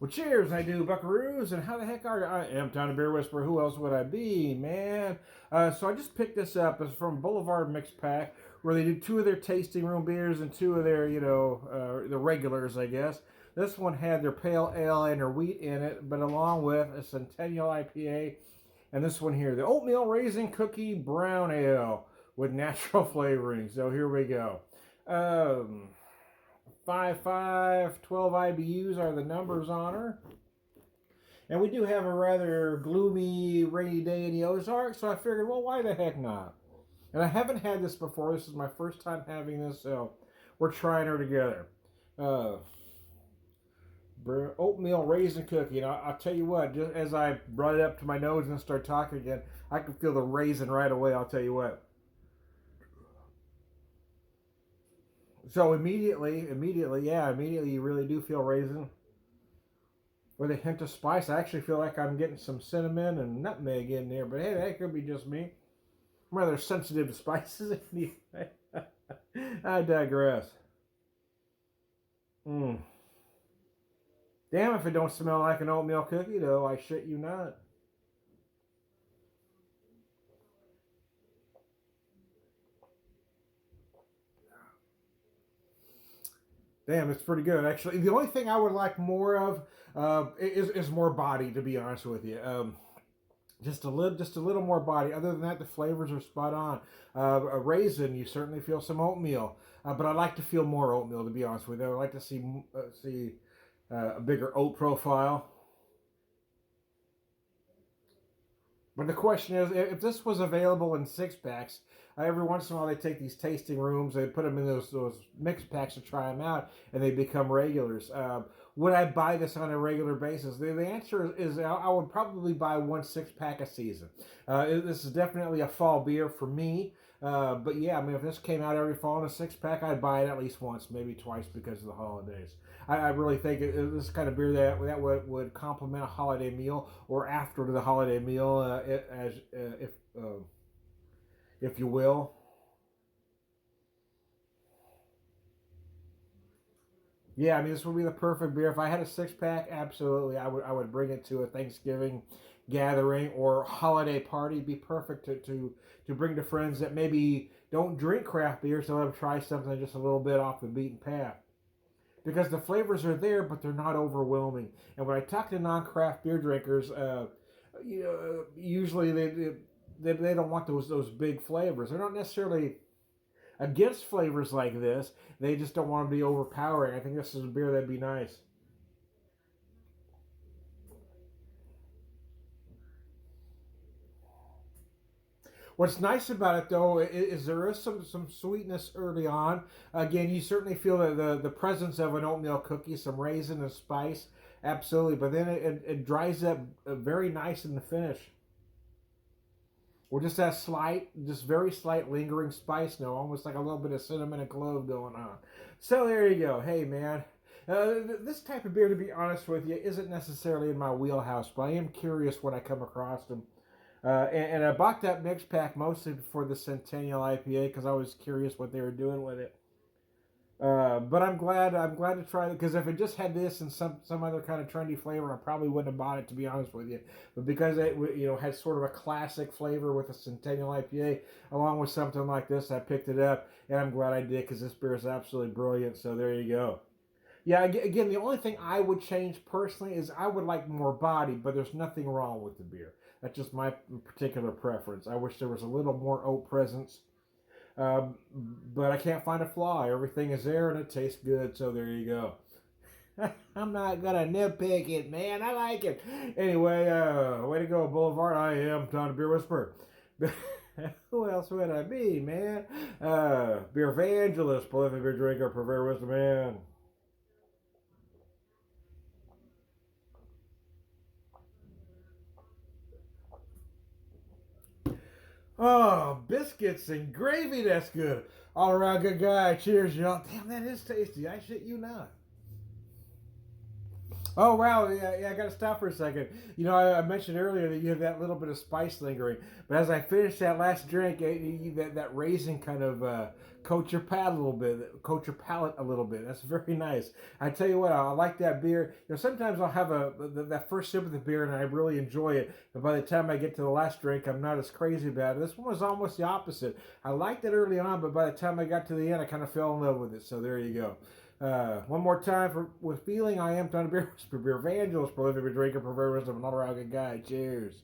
Well, cheers, I do, buckaroos, and how the heck are you? I am Tony Beer Whisperer. Who else would I be, man? So I just picked this up. It's from Boulevard Mixed Pack, where they do two of their tasting room beers and two of their, the regulars, I guess. This one had their pale ale and their wheat in it, but along with a Centennial IPA, and this one here, the Oatmeal Raisin Cookie Brown Ale with natural flavoring. So here we go. 12 IBUs are the numbers on her. And we do have a rather gloomy, rainy day in the Ozarks, so I figured, well, why the heck not? And I haven't had this before. This is my first time having this, so we're trying her together. Oatmeal raisin cookie. And I'll tell you what, just as I brought it up to my nose and started talking again, I could feel the raisin right away, I'll tell you what. So immediately you really do feel raisin with a hint of spice. I actually feel like I'm getting some cinnamon and nutmeg in there, but hey, that could be just me. I'm rather sensitive to spices. I digress. Damn if it don't smell like an oatmeal cookie, though. I shit you not. Damn, it's pretty good, actually. The only thing I would like more of is more body, to be honest with you. Just a little more body. Other than that, the flavors are spot on. A raisin, you certainly feel some oatmeal, but I like to feel more oatmeal, to be honest with you. I like to see a bigger oat profile. But the question is, if this was available in six packs, every once in a while they take these tasting rooms, they put them in those mixed packs to try them out, and they become regulars. Would I buy this on a regular basis? The answer is I would probably buy 1 6-pack a season. This is definitely a fall beer for me. But yeah, I mean, if this came out every fall in a 6-pack, I'd buy it at least once, maybe twice because of the holidays. I really think this kind of beer that would complement a holiday meal or after the holiday meal, if you will. Yeah, I mean, this would be the perfect beer. If I had a 6-pack, absolutely, I would bring it to a Thanksgiving gathering or holiday party. It'd be perfect to bring to friends that maybe don't drink craft beer, so let them try something just a little bit off the beaten path. Because the flavors are there, but they're not overwhelming. And when I talk to non-craft beer drinkers, usually they don't want those big flavors. They're not necessarily against flavors like this. They just don't want to be overpowering. I think this is a beer that'd be nice. What's nice about it, though, is there is some sweetness early on. Again, you certainly feel the presence of an oatmeal cookie, some raisin and spice, absolutely. But then it dries up very nice in the finish. Or just that just very slight lingering spice note, almost like a little bit of cinnamon and clove going on. So there you go. Hey, man. This type of beer, to be honest with you, isn't necessarily in my wheelhouse, but I am curious when I come across them. And I bought that mix pack mostly for the Centennial IPA because I was curious what they were doing with it. But I'm glad to try it because if it just had this and some other kind of trendy flavor, I probably wouldn't have bought it, to be honest with you. But because it had sort of a classic flavor with a Centennial IPA along with something like this, I picked it up and I'm glad I did because this beer is absolutely brilliant. So there you go. Yeah, again, the only thing I would change personally is I would like more body, but there's nothing wrong with the beer. That's just my particular preference. I wish there was a little more oat presence. But I can't find a flaw. Everything is there and it tastes good, so there you go. I'm not gonna nitpick it, man. I like it. Anyway, way to go, Boulevard. I am Tom the Beer Whisperer. Who else would I be, man? Beer evangelist, prolific beer drinker, purveyor wisdom man. Oh, biscuits and gravy. That's good. All around good guy. Cheers, y'all. Damn, that is tasty. I shit you not. Oh wow, yeah, yeah. I got to stop for a second. I mentioned earlier that you have that little bit of spice lingering, but as I finished that last drink, that raisin kind of coat your palate a little bit, coat your palate a little bit. That's very nice. I tell you what, I like that beer. Sometimes I'll have that first sip of the beer and I really enjoy it, but by the time I get to the last drink, I'm not as crazy about it. This one was almost the opposite. I liked it early on, but by the time I got to the end, I kind of fell in love with it. So there you go. One more time with feeling, I am Tony Beer, Beer Evangelist, prolific drinker, perverter, and another good guy. Cheers.